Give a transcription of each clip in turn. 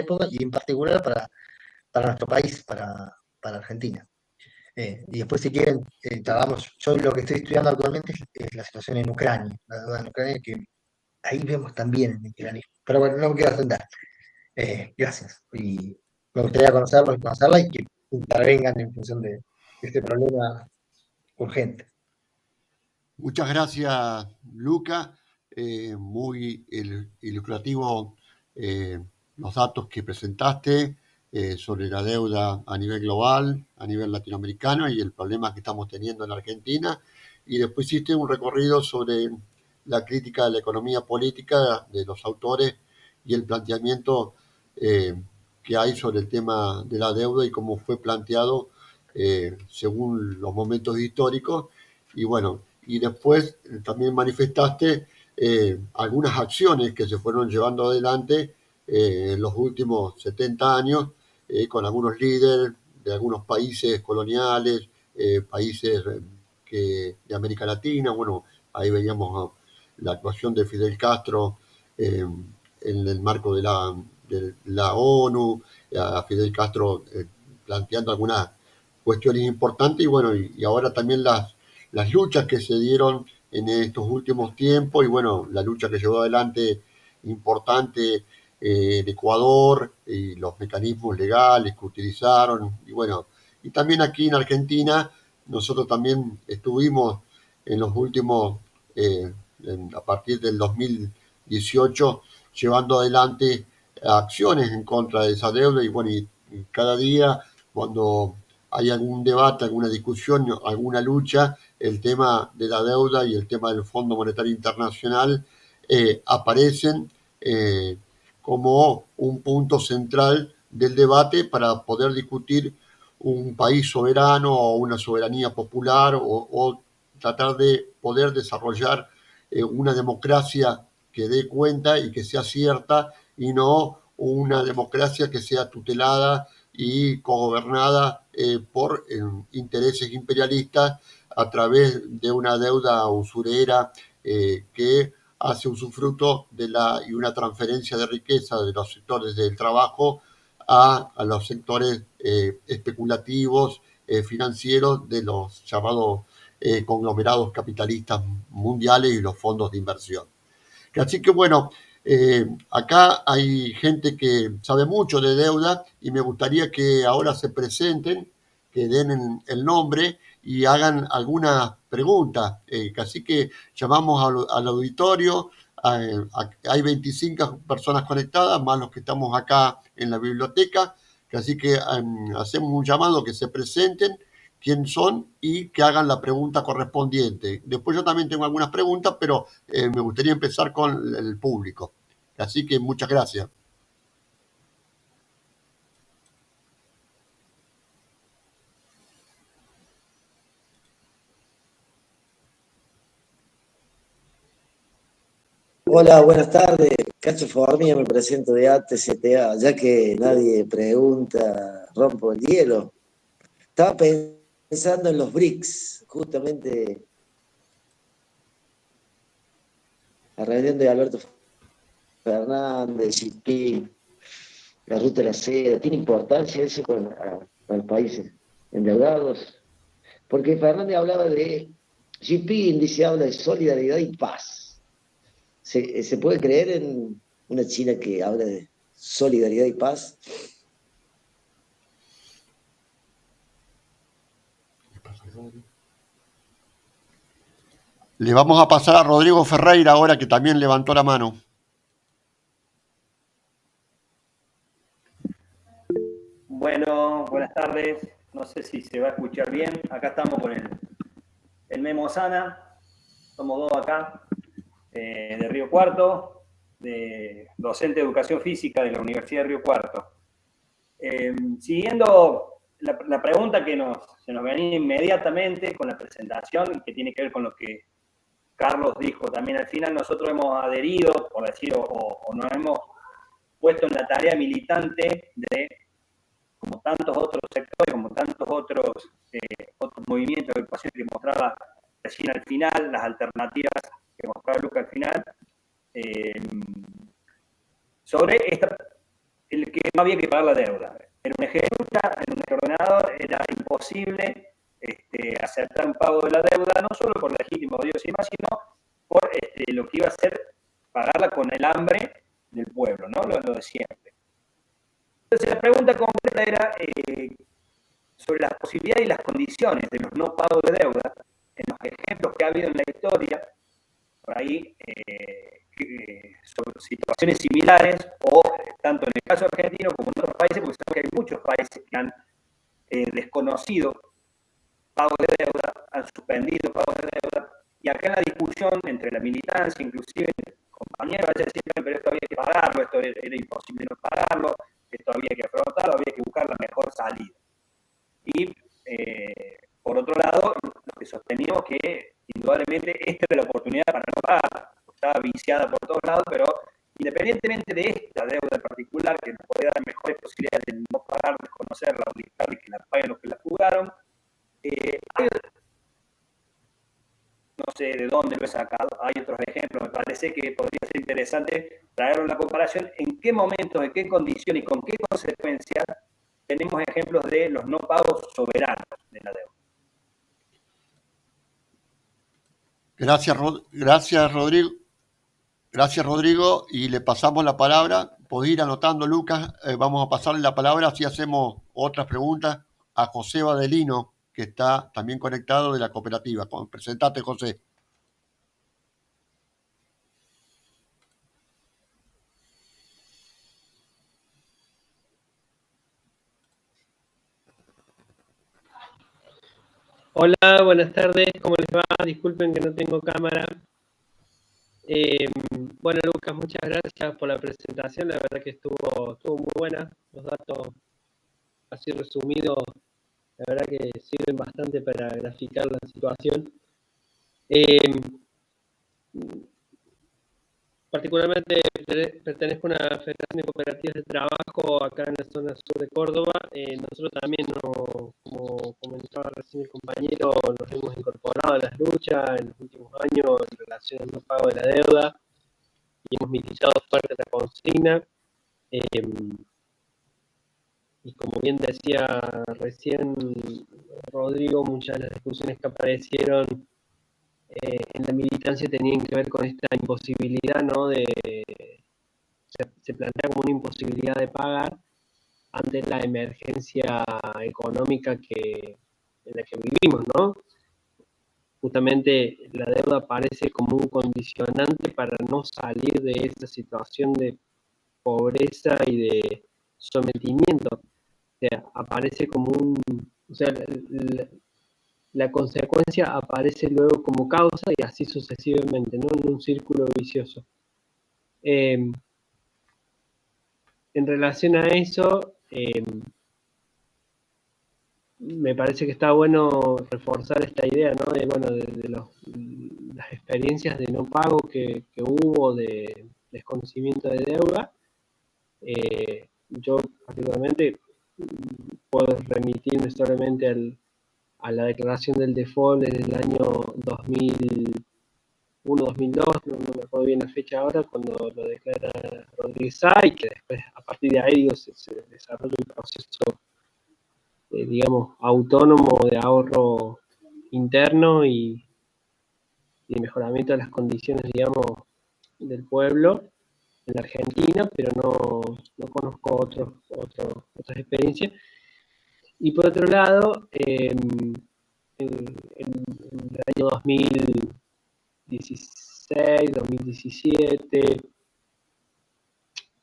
época y en particular para nuestro país, para Argentina. Y después, si quieren, yo lo que estoy estudiando actualmente es la situación en Ucrania, la deuda en Ucrania, que ahí vemos también el imperialismo. Pero bueno, no me quiero extender. Gracias. Y me gustaría conocerlos y conocerla y que intervengan en función de este problema urgente. Muchas gracias, Luca. Muy ilustrativo los datos que presentaste sobre la deuda a nivel global, a nivel latinoamericano y el problema que estamos teniendo en Argentina. Y después hiciste un recorrido sobre la crítica de la economía política de los autores y el planteamiento que hay sobre el tema de la deuda y cómo fue planteado según los momentos históricos. Y bueno, y después también manifestaste algunas acciones que se fueron llevando adelante en los últimos 70 años con algunos líderes de algunos países coloniales, países de América Latina. Bueno, ahí veíamos la actuación de Fidel Castro en el marco de la ONU, a Fidel Castro planteando algunas cuestiones importantes y bueno, y ahora también las luchas que se dieron en estos últimos tiempos y bueno, la lucha que llevó adelante importante en Ecuador y los mecanismos legales que utilizaron y bueno, y también aquí en Argentina nosotros también estuvimos en los últimos, a partir del 2018, llevando adelante acciones en contra de esa deuda y bueno, y cada día cuando hay algún debate, alguna discusión, alguna lucha, el tema de la deuda y el tema del Fondo Monetario Internacional aparecen como un punto central del debate para poder discutir un país soberano o una soberanía popular o tratar de poder desarrollar una democracia que dé cuenta y que sea cierta y no una democracia que sea tutelada y cogobernada por intereses imperialistas a través de una deuda usurera que hace usufructo y una transferencia de riqueza de los sectores del trabajo a los sectores especulativos, financieros de los llamados conglomerados capitalistas mundiales y los fondos de inversión. Así que bueno, acá hay gente que sabe mucho de deuda y me gustaría que ahora se presenten, que den el nombre y hagan algunas preguntas. Así que llamamos al auditorio. Hay 25 personas conectadas, más los que estamos acá en la biblioteca. Así que hacemos un llamado que se presenten quién son y que hagan la pregunta correspondiente. Después yo también tengo algunas preguntas, pero me gustaría empezar con el público. Así que muchas gracias. Hola, buenas tardes. Cacho Fornilla, me presento de ATCTA, ya que nadie pregunta, rompo el hielo. Estaba pensando en los BRICS, justamente la reunión de Alberto Fernández, Xi, la ruta de la seda. ¿Tiene importancia eso para los países endeudados? Porque Fernández hablaba de, Xi Jinping dice, habla de solidaridad y paz. ¿Se puede creer en una China que habla de solidaridad y paz? Le vamos a pasar a Rodrigo Ferreira ahora, que también levantó la mano. Bueno, buenas tardes. No sé si se va a escuchar bien. Acá estamos con el Memo Sana. Somos dos acá, de Río Cuarto, de docente de educación física de la Universidad de Río Cuarto. Siguiendo la pregunta que se nos venía inmediatamente con la presentación, que tiene que ver con lo que Carlos dijo también al final, nosotros hemos adherido, por decirlo, o nos hemos puesto en la tarea militante de, como tantos otros sectores, como tantos otros movimientos de ocupación que mostraba recién al final, las alternativas que mostraba Luca al final, sobre esta el que no había que pagar la deuda. En una ejecuta, en un ordenador, era imposible aceptar un pago de la deuda, no solo por legítimo Dios y más, sino por lo que iba a ser pagarla con el hambre del pueblo, ¿no? Lo de siempre. Entonces la pregunta concreta era sobre las posibilidades y las condiciones de los no pagos de deuda, en los ejemplos que ha habido en la historia, por ahí, sobre situaciones similares, o tanto en el caso argentino como en otros países, porque sabemos que hay muchos países que han desconocido pagos de deuda, han suspendido pagos de deuda, y acá en la discusión entre la militancia, inclusive compañeros, a veces decían, pero esto había que pagarlo, esto era imposible no pagarlo, esto había que afrontarlo, había que buscar la mejor salida. Y por otro lado, lo que sosteníamos que indudablemente esta era la oportunidad para no pagar, estaba viciada por todos lados, pero independientemente de esta deuda en particular, que nos podía dar mejores posibilidades de no pagar, desconocerla, obligar y que la paguen los que la jugaron, hay, no sé de dónde lo he sacado, hay otros ejemplos, me parece que podría ser interesante traer una comparación en qué momentos, en qué condiciones y con qué consecuencias tenemos ejemplos de los no pagos soberanos de la deuda. Gracias, Rodrigo. Gracias, Rodrigo. Y le pasamos la palabra. Podés ir anotando, Lucas. Vamos a pasarle la palabra, así hacemos otras preguntas a José Badelino, que está también conectado de la cooperativa. Presentate, José. Hola, buenas tardes, ¿cómo les va? Disculpen que no tengo cámara. Bueno, Lucas, muchas gracias por la presentación, la verdad que estuvo muy buena. Los datos así resumidos, la verdad que sirven bastante para graficar la situación. Particularmente pertenezco a una federación de cooperativas de trabajo acá en la zona sur de Córdoba. Nosotros también, como comentaba recién el compañero, nos hemos incorporado a las luchas en los últimos años en relación al no pago de la deuda y hemos militado fuerte la consigna. Y como bien decía recién Rodrigo, muchas de las discusiones que aparecieron en la militancia tenían que ver con esta imposibilidad, ¿no? Se plantea como una imposibilidad de pagar ante la emergencia económica en la que vivimos, ¿no? Justamente la deuda aparece como un condicionante para no salir de esta situación de pobreza y de sometimiento. O sea, aparece como o sea, la consecuencia aparece luego como causa y así sucesivamente, ¿no? En un círculo vicioso. En relación a eso, me parece que está bueno reforzar esta idea, ¿no? De las experiencias de no pago que hubo, de desconocimiento de deuda. Yo particularmente puedo remitirme solamente a la declaración del default en el año 2001, 2002, no me acuerdo bien la fecha ahora, cuando lo declara Rodríguez Sá, y que después, a partir de ahí, digo, se desarrolla un proceso, digamos, autónomo de ahorro interno y mejoramiento de las condiciones, digamos, del pueblo en la Argentina, pero no conozco otras experiencias. Y por otro lado, en el año 2016, 2017,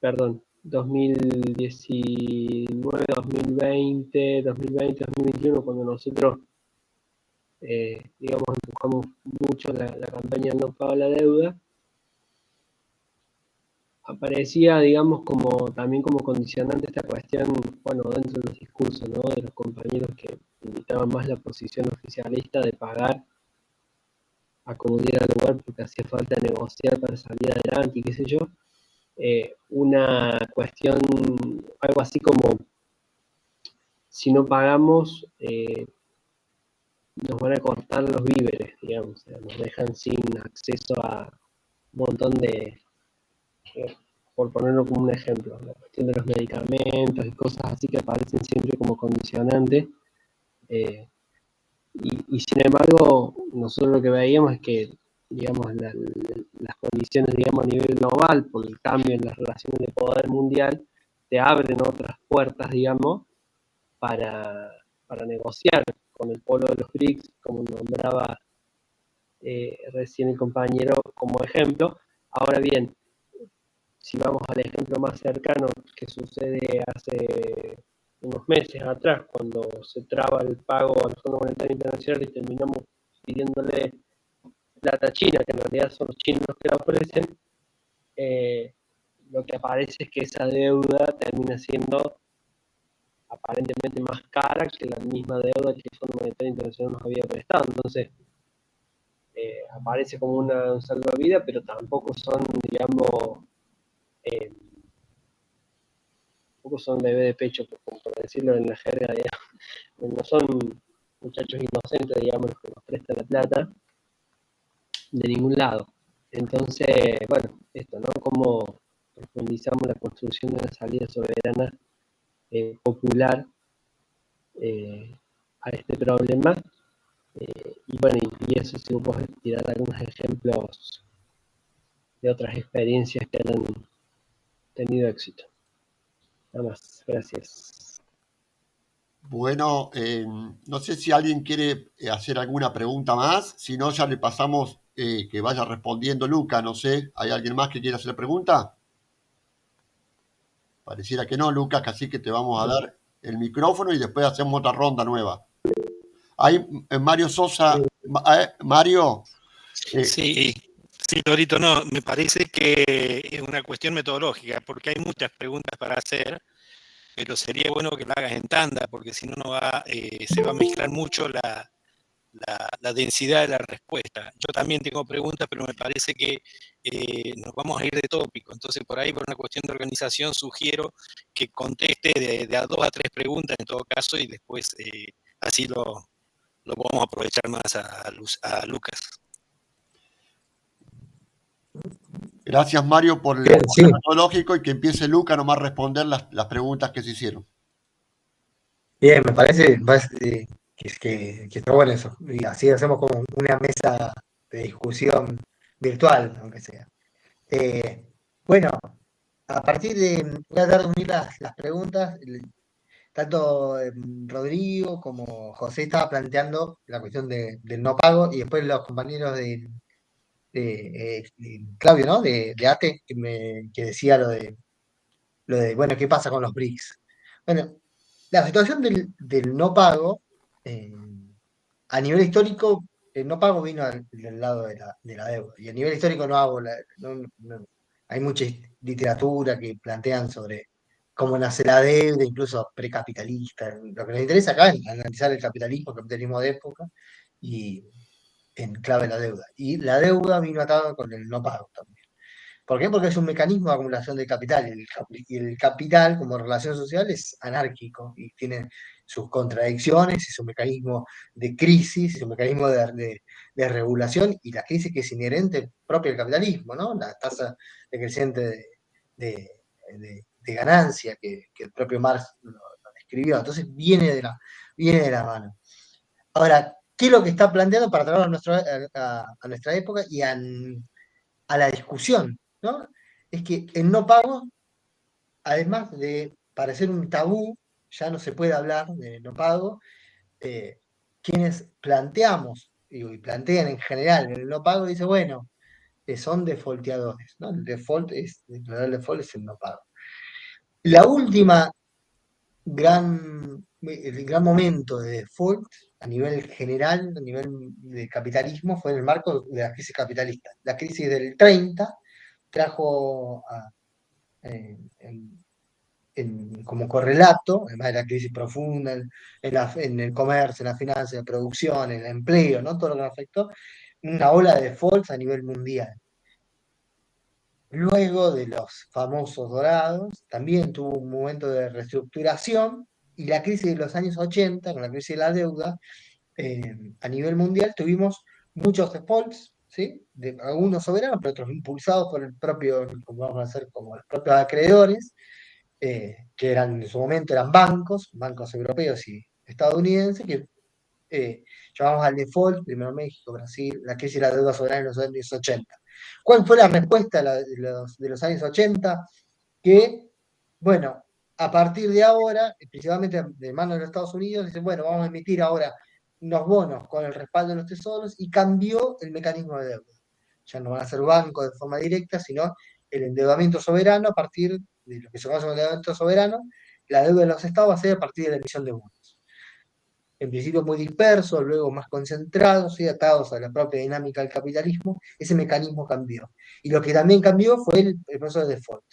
perdón, 2019, 2020, 2021, cuando nosotros, digamos, empujamos mucho la campaña No Pago la Deuda, aparecía, digamos, también como condicionante esta cuestión, bueno, dentro de los discursos, ¿no? De los compañeros que invitaban más la posición oficialista de pagar a como diera lugar porque hacía falta negociar para salir adelante y qué sé yo, una cuestión, algo así como, si no pagamos, nos van a cortar los víveres, digamos, nos dejan sin acceso a un montón de por ponerlo como un ejemplo, la cuestión de los medicamentos y cosas así que aparecen siempre como condicionantes. Y sin embargo, nosotros lo que veíamos es que, digamos, las condiciones, digamos, a nivel global, por el cambio en las relaciones de poder mundial, te abren otras puertas, digamos, para negociar con el polo de los BRICS, como nombraba recién el compañero como ejemplo. Ahora bien, si vamos al ejemplo más cercano que sucede hace unos meses atrás, cuando se traba el pago al Fondo Monetario Internacional y terminamos pidiéndole plata a China, que en realidad son los chinos los que la ofrecen, lo que aparece es que esa deuda termina siendo aparentemente más cara que la misma deuda que el Fondo Monetario Internacional nos había prestado. Entonces, aparece como una salvavidas, pero tampoco son, digamos, tampoco son bebé de pecho, por decirlo en la jerga, digamos. No son muchachos inocentes, digamos, los que nos prestan la plata de ningún lado. Entonces, bueno, esto, ¿no? Cómo profundizamos la construcción de una salida soberana popular a este problema. Y bueno, y eso si vos podés tirar algunos ejemplos de otras experiencias que hayan tenido éxito. Nada más, gracias. Bueno, no sé si alguien quiere hacer alguna pregunta más, si no ya le pasamos que vaya respondiendo Luca, no sé, ¿hay alguien más que quiera hacer pregunta? Pareciera que no, Lucas, así que te vamos a dar el micrófono y después hacemos otra ronda nueva. Hay Mario Sosa, Mario. Sí, sí, Torito, no, me parece que es una cuestión metodológica, porque hay muchas preguntas para hacer, pero sería bueno que la hagas en tanda, porque si no, se va a mezclar mucho la densidad de la respuesta. Yo también tengo preguntas, pero me parece que nos vamos a ir de tópico. Entonces, por ahí, por una cuestión de organización, sugiero que conteste de a 2 a 3 preguntas en todo caso y después así lo podemos aprovechar más a Lucas. Gracias, Mario, por el Bien, sí. metodológico y que empiece Luca nomás a responder las preguntas que se hicieron. Bien, me parece que está bueno eso. Y así hacemos como una mesa de discusión virtual, aunque sea. Bueno, a partir voy a dar de unir las preguntas. Tanto Rodrigo como José estaba planteando la cuestión del no pago y después los compañeros de Claudio, ¿no? De ATE, que decía bueno, ¿qué pasa con los BRICS? Bueno, la situación del no pago, eh, a nivel histórico, el no pago vino del lado de la deuda. Y a nivel histórico hay mucha literatura que plantean sobre cómo nace la deuda, incluso precapitalista. Lo que nos interesa acá es analizar el capitalismo de época, y en clave de la deuda. Y la deuda vino atada con el no pago también. ¿Por qué? Porque es un mecanismo de acumulación de capital. Y el capital, como relación social, es anárquico y tiene sus contradicciones y su mecanismo de crisis, y su mecanismo de regulación, y la crisis que es inherente propia del capitalismo, ¿no? La tasa decreciente de ganancia que el propio Marx lo describió. Entonces viene de la mano. Ahora, ¿qué es lo que está planteando para traerlo a nuestra época y a la discusión, ¿no? Es que el no pago, además de parecer un tabú, ya no se puede hablar de no pago. Quienes planteamos y plantean en general el no pago, dice, bueno, son defaulteadores, ¿no? Declarar el default es el no pago. La última el gran momento de default a nivel general, a nivel de capitalismo, fue en el marco de la crisis capitalista. La crisis del 30 trajo como correlato, además de la crisis profunda en el comercio, en la finanza, en la producción, en el empleo, ¿no? Todo lo que nos afectó, una ola de defaults a nivel mundial. Luego de los famosos dorados, también tuvo un momento de reestructuración, y la crisis de los años 80, con la crisis de la deuda, a nivel mundial tuvimos muchos defaults, ¿sí? De algunos soberanos, pero otros impulsados por el propio, como vamos a hacer, como los propios acreedores, que eran en su momento eran bancos europeos y estadounidenses, que llamamos al default, primero México, Brasil, la crisis de la deuda soberana en los años 80. ¿Cuál fue la respuesta de los años 80? Que, bueno, a partir de ahora, principalmente de manos de los Estados Unidos, dicen, bueno, vamos a emitir ahora unos bonos con el respaldo de los tesoros y cambió el mecanismo de deuda. Ya no van a ser bancos de forma directa, sino el endeudamiento soberano a partir de lo que se conoce como endeudamiento soberano, la deuda de los estados va a ser a partir de la emisión de bonos. En principio muy dispersos, luego más concentrados y atados a la propia dinámica del capitalismo, ese mecanismo cambió. Y lo que también cambió fue el proceso de default.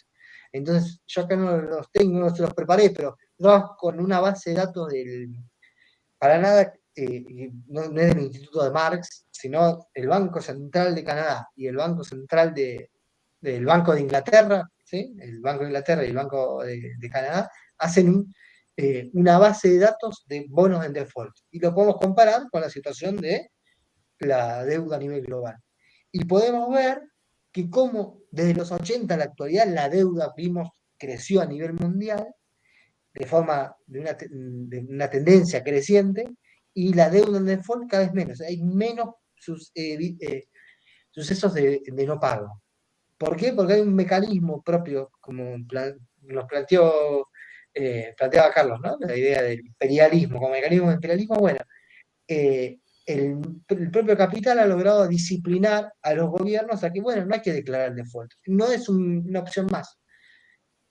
Entonces, yo acá no los tengo, no se los preparé, pero trabajo con una base de datos para nada, no es del Instituto de Marx, sino el Banco Central de Canadá y el Banco Central del Banco de Inglaterra, ¿sí? El Banco de Inglaterra y el Banco de Canadá hacen una base de datos de bonos en default. Y lo podemos comparar con la situación de la deuda a nivel global. Y podemos ver que como desde los 80 a la actualidad la deuda creció a nivel mundial de forma de una tendencia creciente y la deuda en default cada vez menos. Hay menos sucesos de no pago. ¿Por qué? Porque hay un mecanismo propio, como nos planteaba Carlos, ¿no? La idea del imperialismo, como mecanismo de imperialismo, bueno, el propio capital ha logrado disciplinar a los gobiernos a que, bueno, no hay que declarar el default, no es una opción más.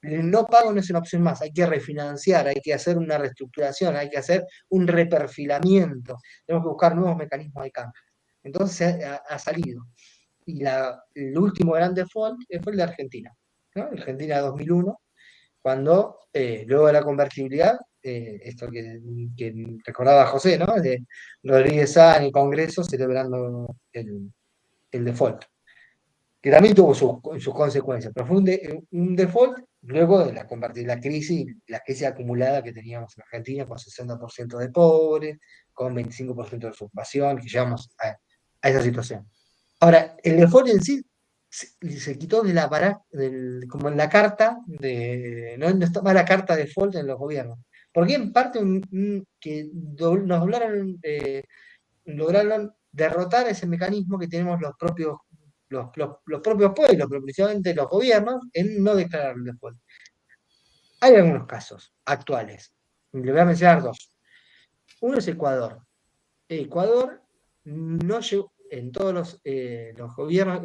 El no pago no es una opción más, hay que refinanciar, hay que hacer una reestructuración, hay que hacer un reperfilamiento, tenemos que buscar nuevos mecanismos de cambio. Entonces ha salido. Y el último gran default fue el de Argentina, ¿no? Argentina 2001, cuando luego de la convertibilidad, esto que recordaba José, ¿no? De Rodríguez Sá en el Congreso celebrando el default, que también tuvo sus consecuencias, pero fue un default luego de la crisis acumulada que teníamos en Argentina, con 60% de pobres, con 25% de ocupación, que llegamos a esa situación. Ahora, el default en sí se quitó de como en la carta, no estaba la carta de default en los gobiernos. Porque en parte que nos lograron derrotar ese mecanismo que tenemos los propios pueblos, pero principalmente los gobiernos, en no declarar el default. Hay algunos casos actuales, le voy a mencionar dos. Uno es Ecuador. Ecuador no llegó en todos los gobiernos.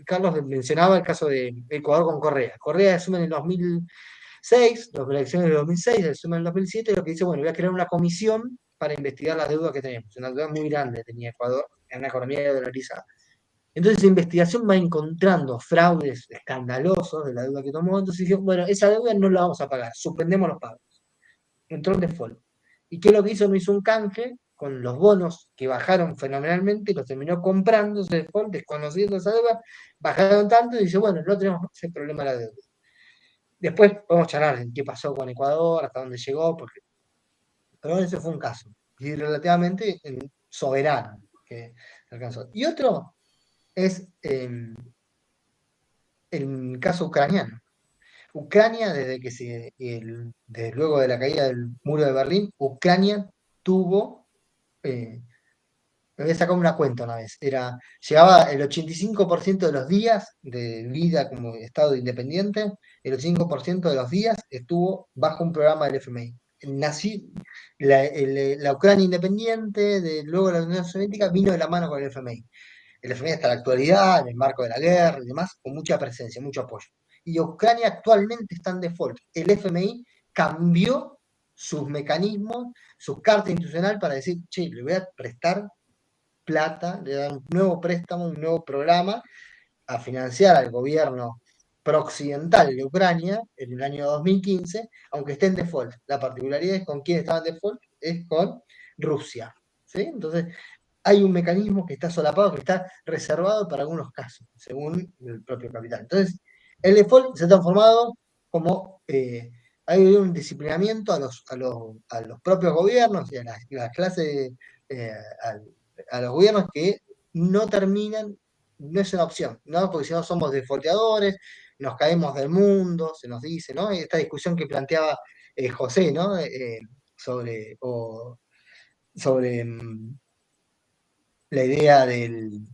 Carlos mencionaba el caso de Ecuador con Correa. Correa asume en el 2006, las elecciones de 2006, asume en el 2007, lo que dice, bueno, voy a crear una comisión para investigar la deuda que tenemos. Una deuda muy grande tenía Ecuador, en una economía dolarizada. Entonces, la investigación va encontrando fraudes escandalosos de la deuda que tomó. Entonces, dijo, bueno, esa deuda no la vamos a pagar, suspendemos los pagos. Entró en default. ¿Y qué es lo que hizo? No hizo un canje con los bonos que bajaron fenomenalmente, los terminó comprando ese default, desconociendo esa deuda, bajaron tanto y dice, bueno, no tenemos ese problema de la deuda. Después podemos charlar en qué pasó con Ecuador, hasta dónde llegó, pero ese fue un caso, y relativamente soberano que alcanzó. Y otro es el caso ucraniano. Ucrania, desde luego de la caída del muro de Berlín, Ucrania tuvo, me había sacado una cuenta una vez, llegaba el 85% de los días de vida como Estado independiente, el 85% de los días estuvo bajo un programa del FMI. La Ucrania independiente, luego de la Unión Soviética, vino de la mano con el FMI. El FMI hasta la actualidad, en el marco de la guerra y demás, con mucha presencia, mucho apoyo. Y Ucrania actualmente está en default. El FMI cambió sus mecanismos, su carta institucional para decir, che, le voy a prestar plata, le voy a dar un nuevo préstamo, un nuevo programa a financiar al gobierno prooccidental de Ucrania en el año 2015, aunque esté en default. La particularidad es con quién estaba en default, es con Rusia. ¿Sí? Entonces, hay un mecanismo que está solapado, que está reservado para algunos casos, según el propio capital. Entonces, el default se ha transformado como hay un disciplinamiento a los propios gobiernos y a las clases, a los gobiernos que no terminan, no es una opción, ¿no? Porque si no somos defaulteadores, nos caemos del mundo, se nos dice, ¿no? Esta discusión que planteaba José, ¿no? Sobre la idea en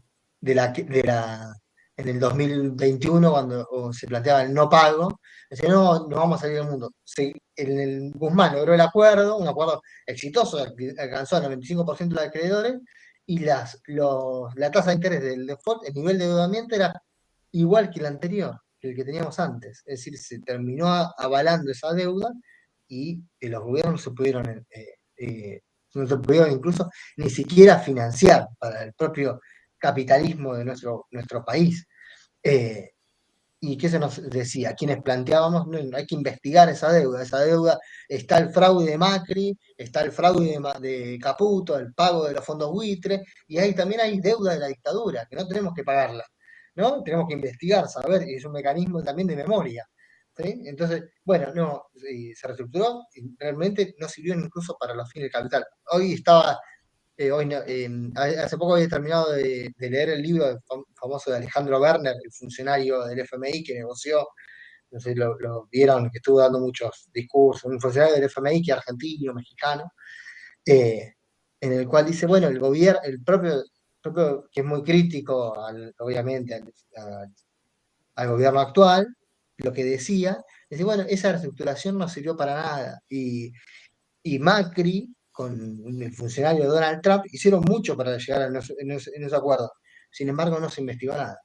el 2021, cuando se planteaba el no pago, decía, no, no vamos a salir del mundo. Guzmán logró el acuerdo, un acuerdo exitoso, alcanzó al 95% de los acreedores, y la tasa de interés del default, el nivel de endeudamiento era igual que el anterior, que el que teníamos antes. Es decir, se terminó avalando esa deuda y los gobiernos no se pudieron incluso ni siquiera financiar para el propio capitalismo de nuestro país. ¿Y qué se nos decía? Quienes planteábamos, no, hay que investigar esa deuda está el fraude de Macri, está el fraude de Caputo, el pago de los fondos buitre, y ahí también hay deuda de la dictadura, que no tenemos que pagarla, ¿no? Tenemos que investigar, saber, y es un mecanismo también de memoria. ¿Sí? Entonces, bueno, no, se reestructuró y realmente no sirvió incluso para los fines del capital. Hace poco había terminado de leer el libro famoso de Alejandro Werner, el funcionario del FMI que negoció, no sé si lo vieron, que estuvo dando muchos discursos, un funcionario del FMI que es argentino, mexicano, eh, en el cual dice, bueno, el gobierno, el propio que es muy crítico, obviamente, al gobierno actual, lo que decía, dice, bueno, esa reestructuración no sirvió para nada. Y Macri, con el funcionario Donald Trump, hicieron mucho para llegar en ese acuerdo. Sin embargo, no se investigó nada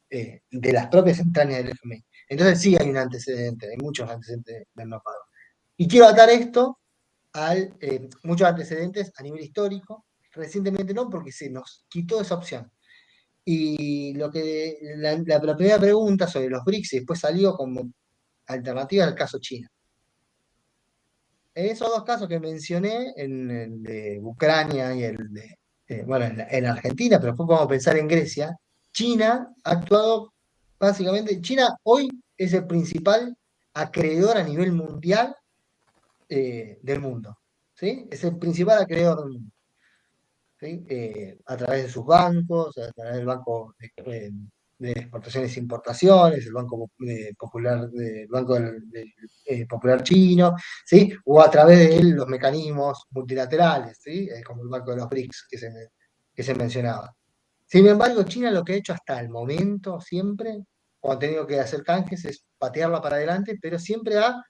de las propias entrañas del FMI. Entonces sí hay un antecedente, hay muchos antecedentes del no pago. Y quiero atar esto a muchos antecedentes a nivel histórico, recientemente no, porque se nos quitó esa opción. Y la primera pregunta sobre los BRICS y después salió como alternativa al caso China. En esos dos casos que mencioné, el de Ucrania y el de, bueno, en Argentina, pero después podemos pensar en Grecia, China ha actuado básicamente, China hoy es el principal acreedor a nivel mundial del mundo, ¿sí? Es el principal acreedor del mundo. ¿Sí? A través de sus bancos, a través del Banco de Exportaciones e Importaciones, el Banco Popular, Popular Chino, ¿sí? O a través de los mecanismos multilaterales, ¿sí? Como el Banco de los BRICS que se mencionaba. Sin embargo, China lo que ha hecho hasta el momento, siempre, cuando ha tenido que hacer canjes, es patearla para adelante, pero siempre a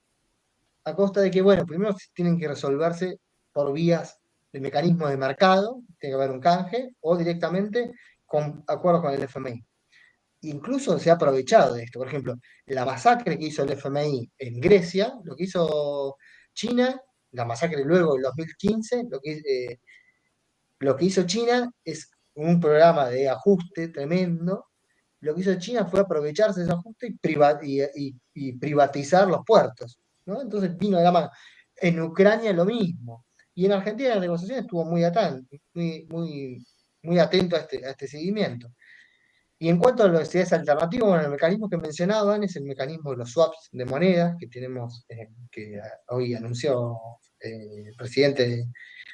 costa de que, bueno, primero tienen que resolverse por vías de mecanismos de mercado, tiene que haber un canje, o directamente con acuerdos con el FMI. Incluso se ha aprovechado de esto. Por ejemplo, la masacre que hizo el FMI en Grecia, lo que hizo China, la masacre luego del 2015, lo que hizo China es un programa de ajuste tremendo. Lo que hizo China fue aprovecharse de ese ajuste y privatizar los puertos, ¿no? Entonces vino de la mano. En Ucrania lo mismo. Y en Argentina la negociación estuvo muy atento a este seguimiento. Y en cuanto a los ideas alternativas, bueno, el mecanismo que mencionaban es el mecanismo de los swaps de monedas que tenemos, que hoy anunció el presidente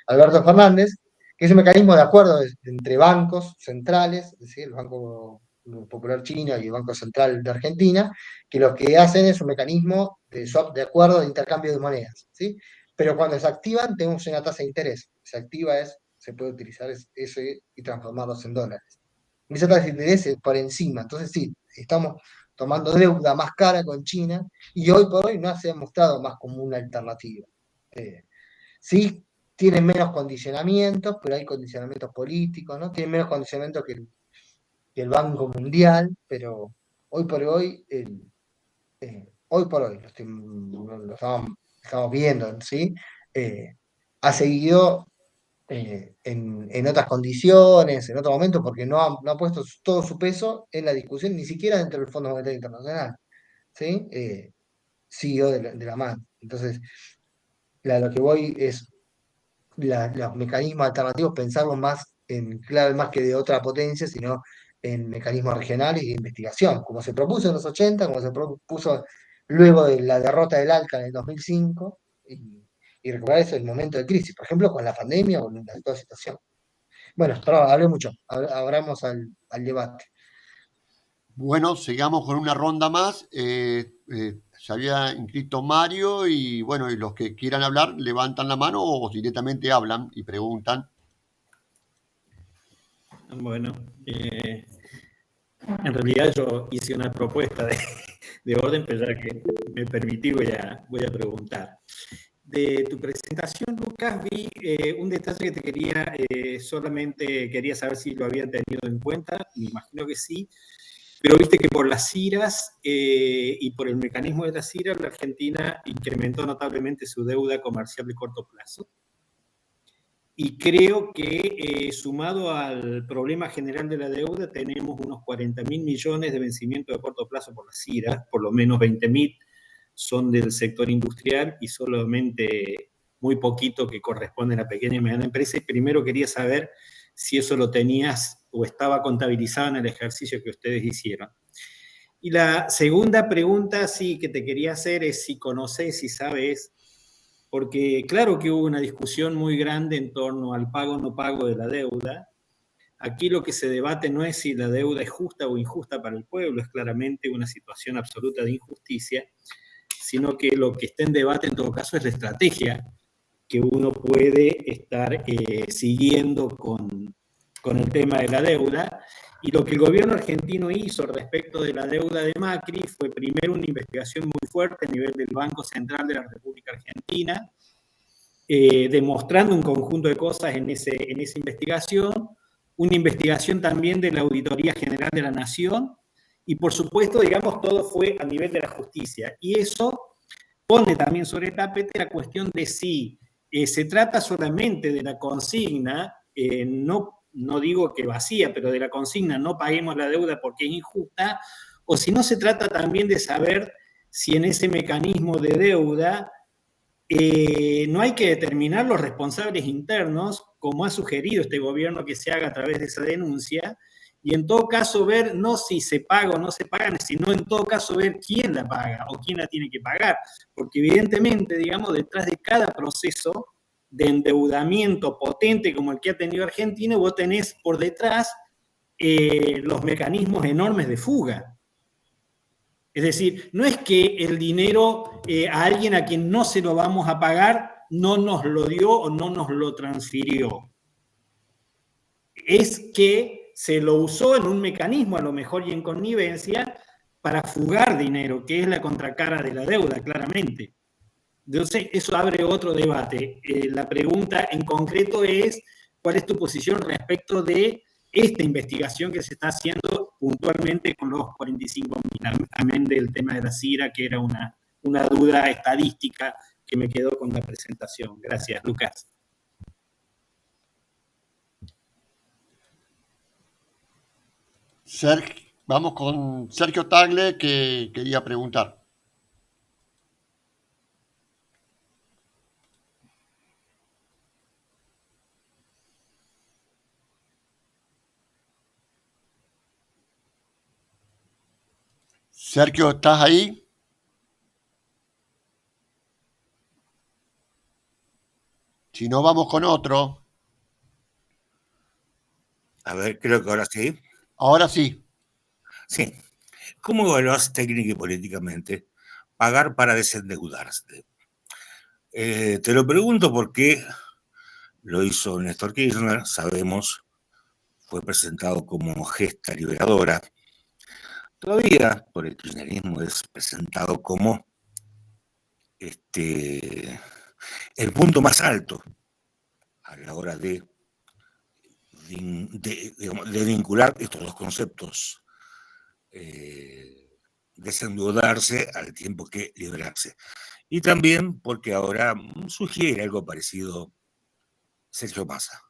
Alberto Fernández, que es un mecanismo de acuerdo entre bancos centrales, es decir, el Banco Popular Chino y el Banco Central de Argentina, que lo que hacen es un mecanismo de swap de acuerdo de intercambio de monedas, ¿sí? Pero cuando se activan tenemos una tasa de interés. Se activa se puede utilizar eso y transformarlos en dólares. Y esa tasa de interés es por encima. Entonces sí, estamos tomando deuda más cara con China y hoy por hoy no se ha mostrado más como una alternativa. Sí, tienen menos condicionamientos, pero hay condicionamientos políticos, ¿no? Tienen menos condicionamientos que el Banco Mundial, pero hoy por hoy, lo estamos viendo, ¿sí? Ha seguido en otras condiciones, en otro momento, porque no ha puesto todo su peso en la discusión, ni siquiera dentro del Fondo Monetario Internacional, ¿sí? Siguió de la mano. Entonces, lo que voy es los mecanismos alternativos, pensarlos más en clave más que de otra potencia, sino en mecanismos regionales y de investigación, como se propuso en los 80, como se propuso luego de la derrota del ALCA en el 2005, y recuperar eso en el momento de crisis, por ejemplo, con la pandemia o en la actual situación. Bueno, pero hablé mucho, abramos al debate. Bueno, sigamos con una ronda más. Se había inscrito Mario y bueno, y los que quieran hablar levantan la mano o directamente hablan y preguntan. Bueno, en realidad yo hice una propuesta de orden, pero ya que me permití voy a preguntar. De tu presentación, Lucas, vi un detalle que te quería, solamente quería saber si lo habían tenido en cuenta, me imagino que sí, pero viste que por las CIRAs y por el mecanismo de las CIRAs, la Argentina incrementó notablemente su deuda comercial de corto plazo. Y creo que sumado al problema general de la deuda, tenemos unos 40.000 millones de vencimiento de corto plazo por las CIRAs, por lo menos 20.000 son del sector industrial y solamente muy poquito que corresponde a la pequeña y mediana empresa. Y primero quería saber si eso lo tenías o estaba contabilizado en el ejercicio que ustedes hicieron. Y la segunda pregunta sí que te quería hacer es si conoces, si sabes, porque claro que hubo una discusión muy grande en torno al pago o no pago de la deuda. Aquí lo que se debate no es si la deuda es justa o injusta para el pueblo, es claramente una situación absoluta de injusticia, sino que lo que está en debate en todo caso es la estrategia que uno puede estar siguiendo con el tema de la deuda. Y lo que el gobierno argentino hizo respecto de la deuda de Macri fue primero una investigación muy fuerte a nivel del Banco Central de la República Argentina, demostrando un conjunto de cosas en esa investigación, una investigación también de la Auditoría General de la Nación, y por supuesto, digamos, todo fue a nivel de la justicia. Y eso pone también sobre el tapete la cuestión de si se trata solamente de la consigna, no digo que vacía, pero de la consigna no paguemos la deuda porque es injusta, o si no se trata también de saber si en ese mecanismo de deuda no hay que determinar los responsables internos, como ha sugerido este gobierno que se haga a través de esa denuncia, y en todo caso ver no si se paga o no se paga, sino en todo caso ver quién la paga o quién la tiene que pagar, porque evidentemente, digamos, detrás de cada proceso de endeudamiento potente como el que ha tenido Argentina, vos tenés por detrás los mecanismos enormes de fuga. Es decir, no es que el dinero a alguien a quien no se lo vamos a pagar no nos lo dio o no nos lo transfirió. Es que se lo usó en un mecanismo, a lo mejor y en connivencia, para fugar dinero, que es la contracara de la deuda, claramente. Entonces, eso abre otro debate. La pregunta en concreto es, ¿cuál es tu posición respecto de esta investigación que se está haciendo puntualmente con los 45.000, amén del tema de la CIRA, que era una duda estadística que me quedó con la presentación? Gracias, Lucas. Vamos con Sergio Tagle, que quería preguntar. Sergio, ¿estás ahí? Si no, vamos con otro. A ver, creo que ahora sí. Ahora sí. Sí. ¿Cómo evaluás técnica y políticamente pagar para desendeudarse? Te lo pregunto porque lo hizo Néstor Kirchner, sabemos, fue presentado como gesta liberadora. Todavía, por el kirchnerismo, es presentado como el punto más alto a la hora de vincular estos dos conceptos, desendeudarse al tiempo que liberarse. Y también porque ahora sugiere algo parecido Sergio Massa.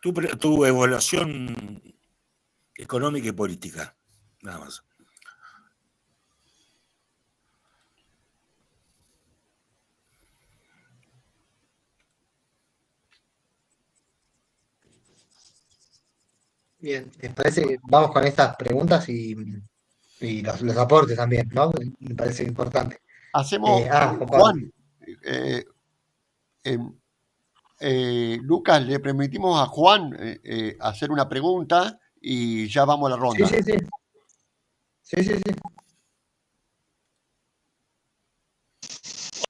Tu evaluación económica y política, nada más. Bien, ¿les parece que vamos con estas preguntas y los aportes también, ¿no? Me parece importante. Hacemos, Juan Pablo. Juan, Lucas, le permitimos a Juan hacer una pregunta y ya vamos a la ronda. Sí. Sí.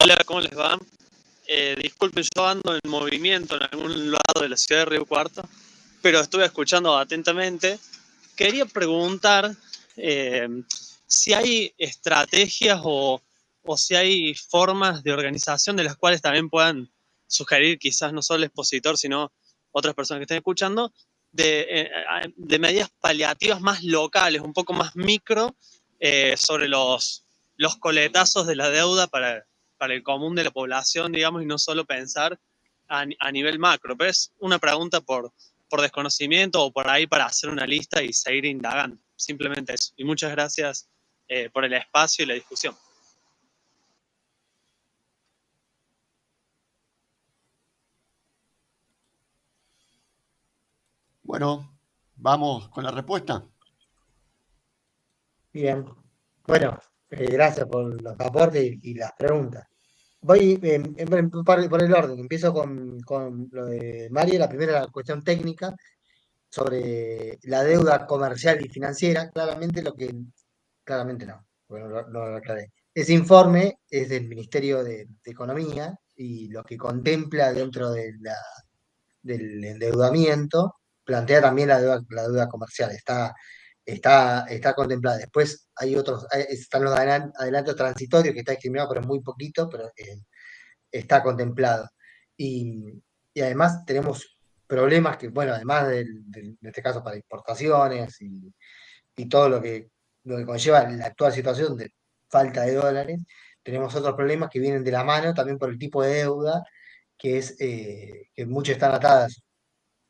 Hola, ¿cómo les va? Disculpen, yo ando en movimiento en algún lado de la ciudad de Río Cuarto, pero estuve escuchando atentamente. Quería preguntar si hay estrategias o si hay formas de organización de las cuales también puedan sugerir, quizás no solo el expositor, sino otras personas que estén escuchando, de medidas paliativas más locales, un poco más micro, sobre los coletazos de la deuda para el común de la población, digamos, y no solo pensar a nivel macro. Pero es una pregunta por desconocimiento o por ahí para hacer una lista y seguir indagando. Simplemente eso. Y muchas gracias por el espacio y la discusión. Bueno, vamos con la respuesta. Bien. Bueno, gracias por los aportes y las preguntas. Voy por el orden. Empiezo con lo de Mario. La primera, la cuestión técnica sobre la deuda comercial y financiera. Claramente no, bueno, lo aclaré. Ese informe es del Ministerio de Economía y lo que contempla dentro del endeudamiento plantea también la deuda comercial. Está contemplada. Después hay otros, están los adelantos transitorios que está discriminado, pero es muy poquito, pero está contemplado. Y, y además tenemos problemas que, bueno, además en este caso para importaciones y todo lo que conlleva la actual situación de falta de dólares, tenemos otros problemas que vienen de la mano también por el tipo de deuda, que es que muchas están atadas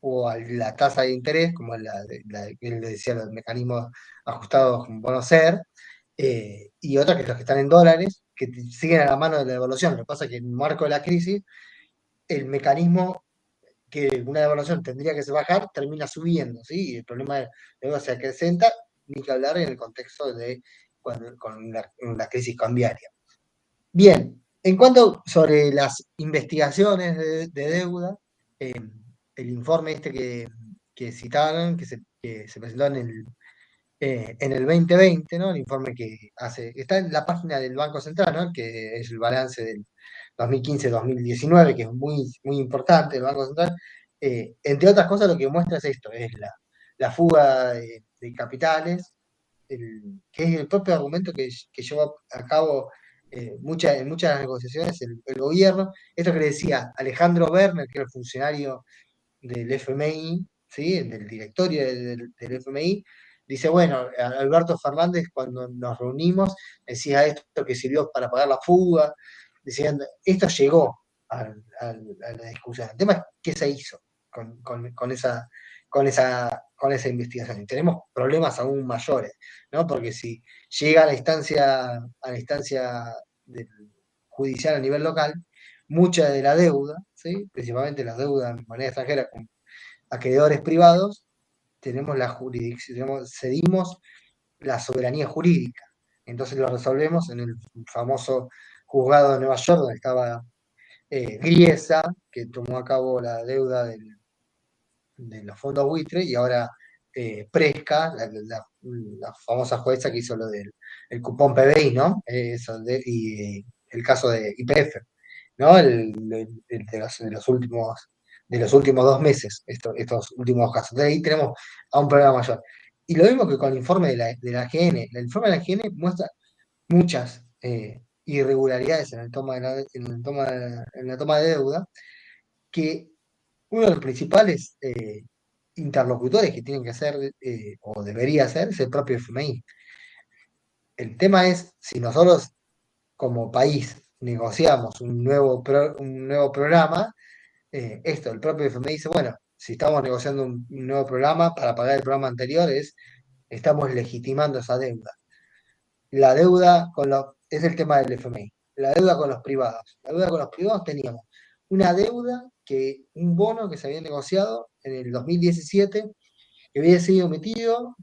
o a la tasa de interés, como que él le decía, los mecanismos ajustados con bono ser, y otras que los que están en dólares, que siguen a la mano de la devaluación. Lo que pasa es que en el marco de la crisis, el mecanismo que una devaluación tendría que bajar termina subiendo, ¿sí? Y el problema de deuda se acrecenta, ni que hablar en el contexto de con la crisis cambiaria. Bien, en cuanto sobre las investigaciones de deuda, eh, el informe este que citaron, que se presentó en el 2020, ¿no? El informe que está en la página del Banco Central, ¿no? Que es el balance del 2015-2019, que es muy importante el Banco Central. Entre otras cosas, lo que muestra es esto, es la fuga de capitales, que es el propio argumento que llevó a cabo en muchas negociaciones el gobierno. Esto que le decía Alejandro Werner, que era el funcionario del FMI, ¿sí? Del directorio del FMI, dice, bueno, Alberto Fernández cuando nos reunimos decía esto que sirvió para pagar la fuga, diciendo, esto llegó a la discusión. El tema es qué se hizo con esa investigación. Y tenemos problemas aún mayores, ¿no? Porque si llega a la instancia judicial a nivel local, mucha de la deuda, ¿sí? Principalmente la deuda en moneda extranjera con acreedores privados, tenemos la jurisdicción, cedimos la soberanía jurídica. Entonces lo resolvemos en el famoso juzgado de Nueva York, donde estaba Griesa, que tomó a cabo la deuda de los fondos buitre, y ahora Presca, la famosa jueza que hizo lo del el cupón PBI, ¿no? Y el caso de YPF, ¿no? De los últimos 2 meses, estos últimos casos. Entonces ahí tenemos a un problema mayor. Y lo mismo que con el informe de la AGN. El informe de la AGN muestra muchas irregularidades en la toma de deuda, que uno de los principales interlocutores que tienen que hacer, o debería hacer, es el propio FMI. El tema es si nosotros como país negociamos un nuevo programa, el propio FMI dice, bueno, si estamos negociando un nuevo programa para pagar el programa anterior, estamos legitimando esa deuda. La deuda es el tema del FMI. La deuda con los privados. La deuda con los privados teníamos un bono que se había negociado en el 2017, que había sido emitido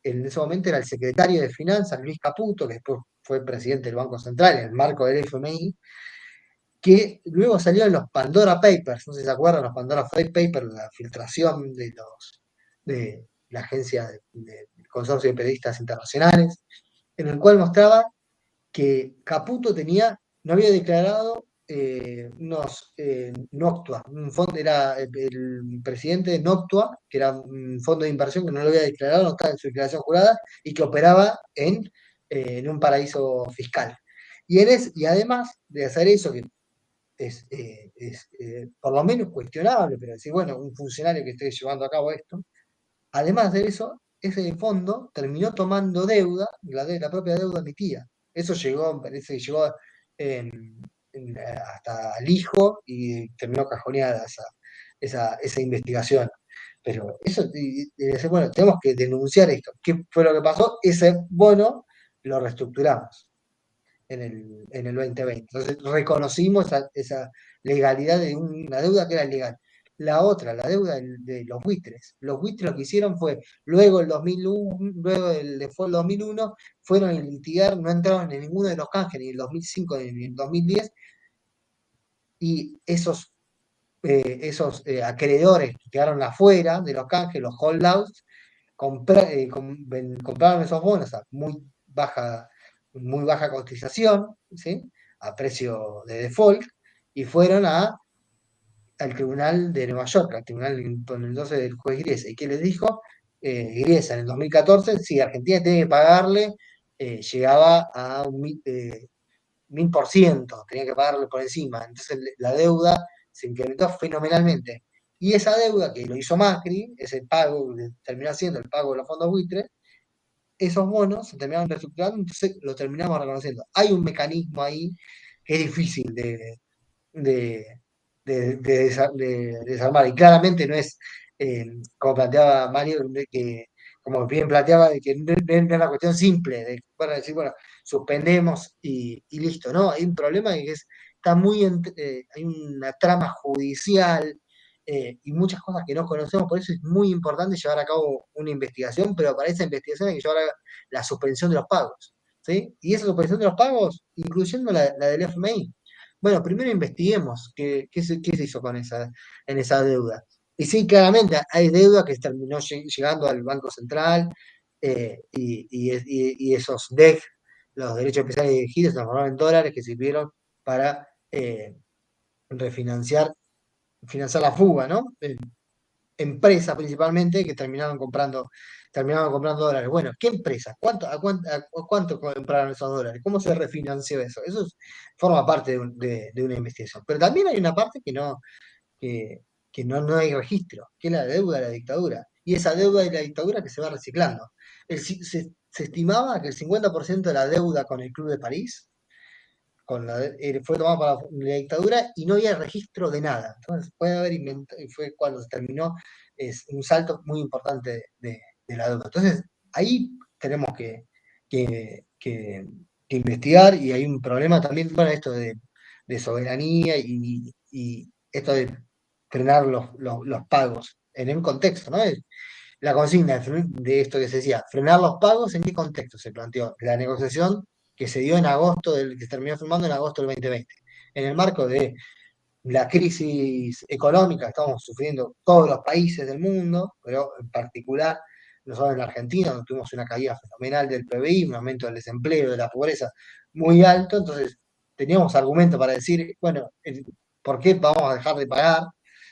en ese momento era el secretario de Finanzas, Luis Caputo, que después fue presidente del Banco Central en el marco del FMI, que luego salieron los Pandora Papers, no sé si se acuerdan, los Pandora Papers, la filtración de la agencia del Consorcio de Periodistas Internacionales, en el cual mostraba que Caputo no había declarado Noctua, era el presidente de Noctua, que era un fondo de inversión que no lo había declarado, no estaba en su declaración jurada, y que operaba en un paraíso fiscal. Y además de hacer eso, que es por lo menos cuestionable, pero decir, bueno, un funcionario que esté llevando a cabo esto, además de eso, ese fondo terminó tomando deuda, la propia deuda emitida. Eso llegó, parece que llegó hasta el hijo y terminó cajoneada esa investigación. Pero eso, bueno, tenemos que denunciar esto. ¿Qué fue lo que pasó? Ese bono lo reestructuramos en el 2020. Entonces reconocimos esa legalidad de una deuda que era legal. La otra, la deuda de los buitres. Los buitres lo que hicieron fue, luego del default del 2001, fueron a litigar, no entraron en ninguno de los canjes, ni en el 2005 ni en el 2010, y esos acreedores que quedaron afuera de los canjes, los holdouts, compraron esos bonos a muy baja cotización, ¿sí? A precio de default, y fueron al Tribunal de Nueva York, al Tribunal entonces del juez Griesa. ¿Y qué les dijo? Griesa en el 2014, si Argentina tiene que pagarle, llegaba a un 1000%, tenía que pagarle por encima. Entonces la deuda se incrementó fenomenalmente. Y esa deuda que lo hizo Macri, ese pago, terminó siendo el pago de los fondos buitres, esos bonos se terminaron reestructurando, entonces lo terminamos reconociendo. Hay un mecanismo ahí que es difícil de desarmar, y claramente no es, como planteaba Mario, como bien planteaba, de que no es una cuestión simple, de decir, bueno, suspendemos y listo, ¿no? Hay un problema que está hay una trama judicial, y muchas cosas que no conocemos, por eso es muy importante llevar a cabo una investigación, pero para esa investigación hay que llevar la suspensión de los pagos, ¿sí? Y esa suspensión de los pagos, incluyendo la del FMI. Bueno, primero investiguemos qué se hizo en esa deuda. Y sí, claramente hay deuda que terminó llegando al Banco Central, y esos DEC, los derechos especiales dirigidos, se transformaron en dólares que sirvieron para refinanciar la fuga, ¿no? Empresas principalmente que terminaron comprando dólares. Bueno, ¿qué empresas? ¿Cuánto compraron esos dólares? ¿Cómo se refinanció eso? Eso forma parte de una investigación. Pero también hay una parte que no hay registro, que es la deuda de la dictadura. Y esa deuda de la dictadura que se va reciclando. Se estimaba que el 50% de la deuda con el Club de París fue tomado para la dictadura y no había registro de nada. Entonces fue cuando se terminó, es un salto muy importante de la deuda. Entonces ahí tenemos que investigar, y hay un problema también, bueno, esto de soberanía y esto de frenar los pagos en un contexto, ¿no? La consigna de esto que se decía, frenar los pagos, ¿en qué contexto se planteó? La negociación que se dio en agosto, que se terminó firmando en agosto del 2020, en el marco de la crisis económica que estamos sufriendo todos los países del mundo, pero en particular nosotros en la Argentina, donde tuvimos una caída fenomenal del PBI, un aumento del desempleo, de la pobreza muy alto, entonces teníamos argumentos para decir, bueno, ¿por qué vamos a dejar de pagar?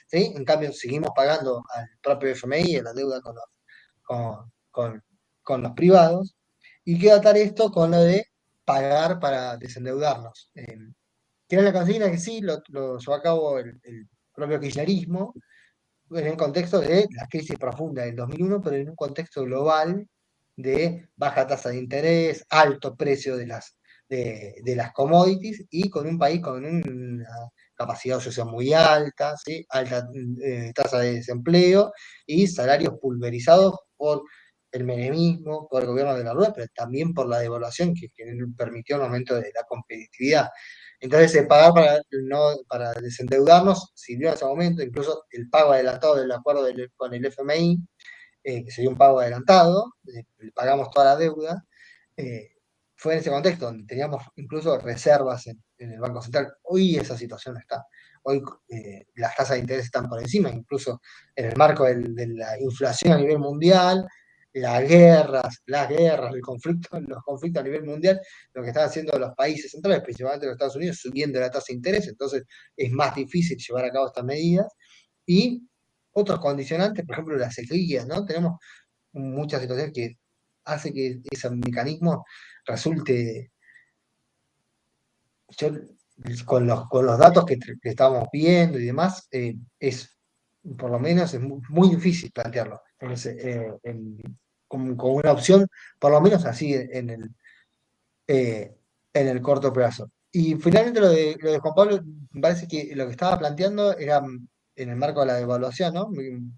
¿Sí? En cambio, seguimos pagando al propio FMI, a la deuda con los privados, y queda atar esto con lo de pagar para desendeudarnos. Que era la consigna que sí lo llevó a cabo el propio kirchnerismo, en el contexto de la crisis profunda del 2001, pero en un contexto global de baja tasa de interés, alto precio de las commodities, y con un país con una capacidad social muy alta, ¿sí? Alta tasa de desempleo y salarios pulverizados por el menemismo, por el gobierno de la Rúa, pero también por la devaluación que permitió un aumento de la competitividad. Entonces, pagar para desendeudarnos sirvió en ese momento, incluso el pago adelantado del acuerdo con el FMI, que sería un pago adelantado, le pagamos toda la deuda, fue en ese contexto donde teníamos incluso reservas en el Banco Central. Hoy esa situación no está. Hoy las tasas de interés están por encima, incluso en el marco de la inflación a nivel mundial, los conflictos a nivel mundial, lo que están haciendo los países centrales, principalmente los Estados Unidos, subiendo la tasa de interés, entonces es más difícil llevar a cabo estas medidas. Y otros condicionantes, por ejemplo, las sequías, ¿no? Tenemos muchas situaciones que hace que ese mecanismo resulte, yo, con los datos que estamos viendo y demás, por lo menos es muy difícil plantearlo. Entonces, con una opción, por lo menos así en el corto plazo. Y finalmente lo de Juan Pablo, me parece que lo que estaba planteando era en el marco de la devaluación, ¿no?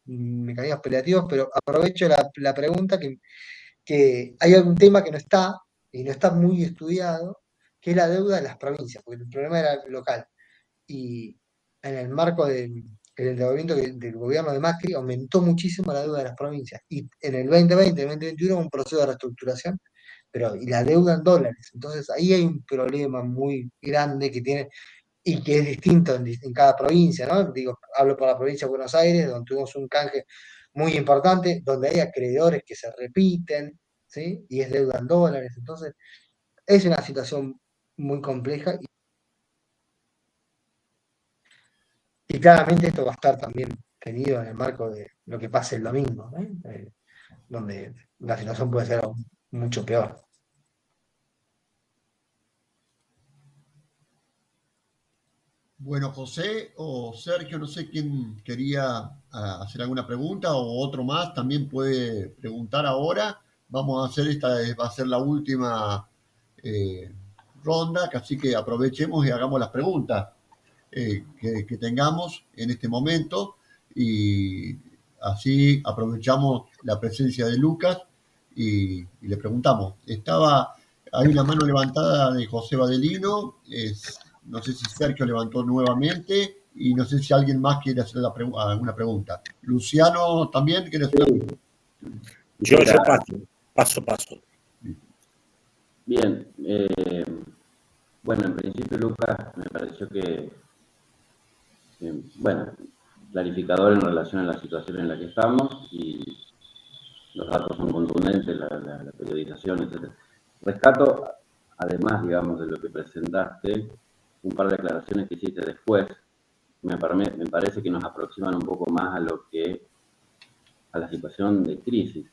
Mecanismos paliativos, pero aprovecho la pregunta que hay algún tema que no está, y no está muy estudiado, que es la deuda de las provincias, porque el problema era local. Y en el marco del endeudamiento del gobierno de Macri, aumentó muchísimo la deuda de las provincias. Y en el 2020, 2021, hubo un proceso de reestructuración, pero y la deuda en dólares. Entonces ahí hay un problema muy grande que tiene y que es distinto en cada provincia, ¿no? Digo, hablo por la provincia de Buenos Aires, donde tuvimos un canje muy importante, donde hay acreedores que se repiten, ¿sí? Y es deuda en dólares. Entonces, es una situación muy compleja y claramente esto va a estar también tenido en el marco de lo que pase el domingo, ¿eh? Donde la situación puede ser aún mucho peor. Bueno, José o Sergio, no sé quién quería hacer alguna pregunta o otro más también puede preguntar ahora. Vamos a hacer va a ser la última eh, ronda, así que aprovechemos y hagamos las preguntas que tengamos en este momento y así aprovechamos la presencia de Lucas y le preguntamos. Hay una mano levantada de José Badelino, no sé si Sergio levantó nuevamente y no sé si alguien más quiere hacer alguna pregunta. Luciano también quiere hacer Yo paso. Bien, bueno, en principio, Lucas, me pareció bueno, clarificador en relación a la situación en la que estamos y los datos son contundentes, la periodización, etc. Rescato, además, digamos, de lo que presentaste, un par de aclaraciones que hiciste después. Me parece que nos aproximan un poco más a la situación de crisis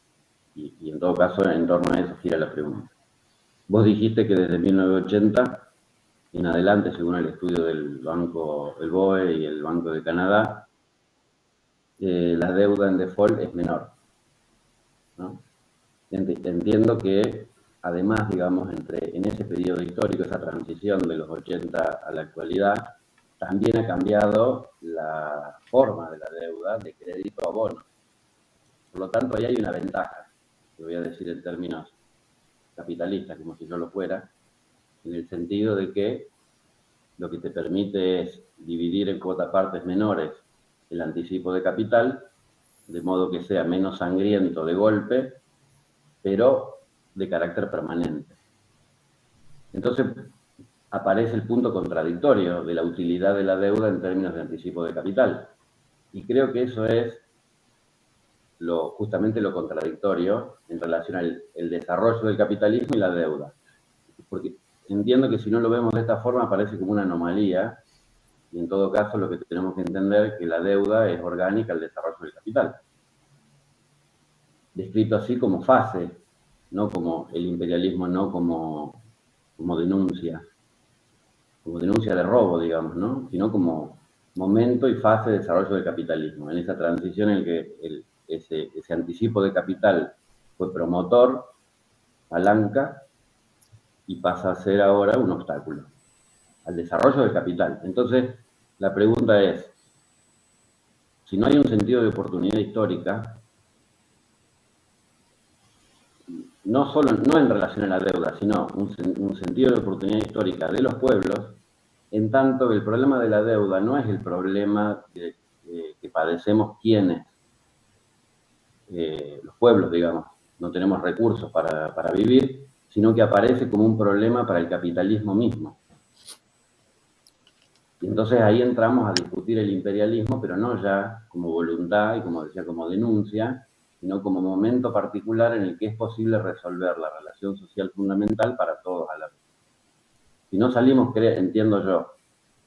y en todo caso, en torno a eso gira la pregunta. Vos dijiste que desde 1980 en adelante, según el estudio del banco, el BOE y el Banco de Canadá, la deuda en default es menor, ¿no? Entiendo que, además, digamos, en ese periodo histórico, esa transición de los 80 a la actualidad, también ha cambiado la forma de la deuda de crédito a bono. Por lo tanto, ahí hay una ventaja, que voy a decir en términos capitalistas, como si yo lo fuera, en el sentido de que lo que te permite es dividir en cuotas partes menores el anticipo de capital, de modo que sea menos sangriento de golpe, pero de carácter permanente. Entonces aparece el punto contradictorio de la utilidad de la deuda en términos de anticipo de capital. Y creo que eso es justamente lo contradictorio en relación al desarrollo del capitalismo y la deuda. Porque entiendo que si no lo vemos de esta forma parece como una anomalía, y en todo caso lo que tenemos que entender es que la deuda es orgánica al desarrollo del capital. Descrito así como fase, no como el imperialismo, no como denuncia de robo, digamos, ¿no? Sino como momento y fase de desarrollo del capitalismo, en esa transición en que ese anticipo de capital fue promotor, palanca, y pasa a ser ahora un obstáculo al desarrollo del capital. Entonces, la pregunta es, si no hay un sentido de oportunidad histórica, no en relación a la deuda, sino un sentido de oportunidad histórica de los pueblos, en tanto el problema de la deuda no es el problema que padecemos quienes, los pueblos, digamos, no tenemos recursos para vivir, sino que aparece como un problema para el capitalismo mismo. Y entonces ahí entramos a discutir el imperialismo, pero no ya como voluntad y, como decía, como denuncia, sino como momento particular en el que es posible resolver la relación social fundamental para todos a la vez. Si no salimos, entiendo yo,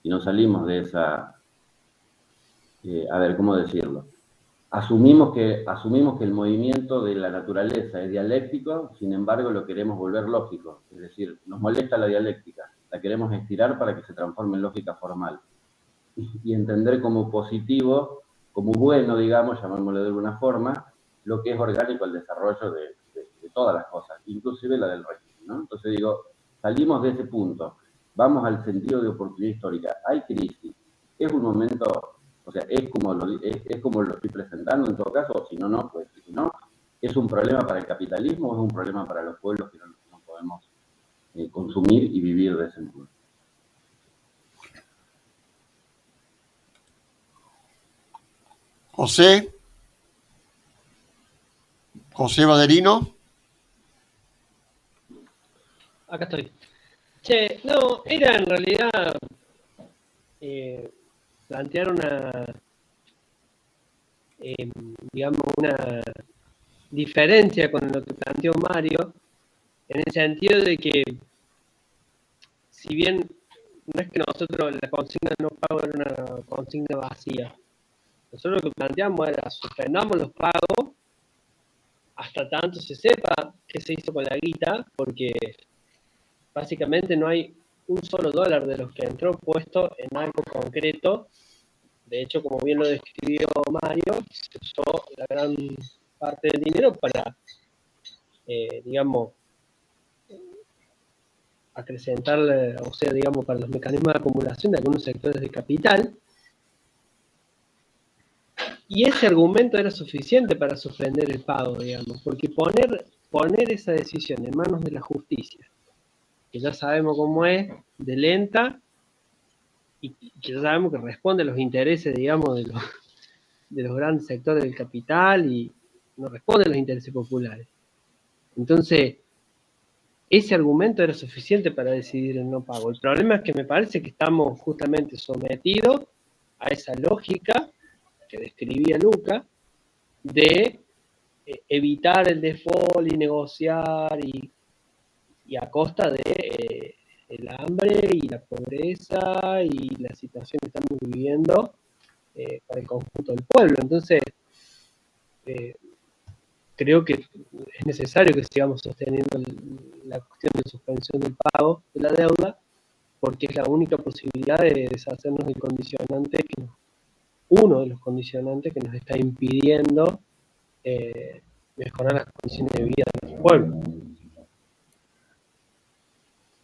si no salimos de esa, a ver, ¿cómo decirlo? Asumimos que el movimiento de la naturaleza es dialéctico, sin embargo lo queremos volver lógico, es decir, nos molesta la dialéctica, la queremos estirar para que se transforme en lógica formal. Y entender como positivo, como bueno, digamos, llamémoslo de alguna forma, lo que es orgánico el desarrollo de todas las cosas, inclusive la del régimen, ¿no? Entonces digo, salimos de ese punto, vamos al sentido de oportunidad histórica. Hay crisis, es un momento, o sea, es como lo estoy presentando en todo caso, o si no, no, pues si no, es un problema para el capitalismo o es un problema para los pueblos que no podemos consumir y vivir de ese modo. José Baderino. Acá estoy. Che, no, era en realidad plantear digamos, una diferencia con lo que planteó Mario, en el sentido de que, si bien no es que nosotros la consigna no pago era una consigna vacía, nosotros lo que planteamos era suspendamos los pagos hasta tanto se sepa qué se hizo con la guita, porque básicamente no hay un solo dólar de los que entró puesto en algo concreto. De hecho, como bien lo describió Mario, se usó la gran parte del dinero para, digamos, acrecentar, o sea, digamos, para los mecanismos de acumulación de algunos sectores de capital. Y ese argumento era suficiente para suspender el pago, digamos, porque poner esa decisión en manos de la justicia, que ya sabemos cómo es, de lenta, y que ya sabemos que responde a los intereses, digamos, de los grandes sectores del capital y no responde a los intereses populares. Entonces, ese argumento era suficiente para decidir el no pago. El problema es que me parece que estamos justamente sometidos a esa lógica que describía Luca, de evitar el default y negociar y a costa de el hambre y la pobreza y la situación que estamos viviendo para el conjunto del pueblo. Entonces, creo que es necesario que sigamos sosteniendo la cuestión de suspensión del pago de la deuda, porque es la única posibilidad de deshacernos del condicionante, uno de los condicionantes que nos está impidiendo mejorar las condiciones de vida de nuestro pueblo.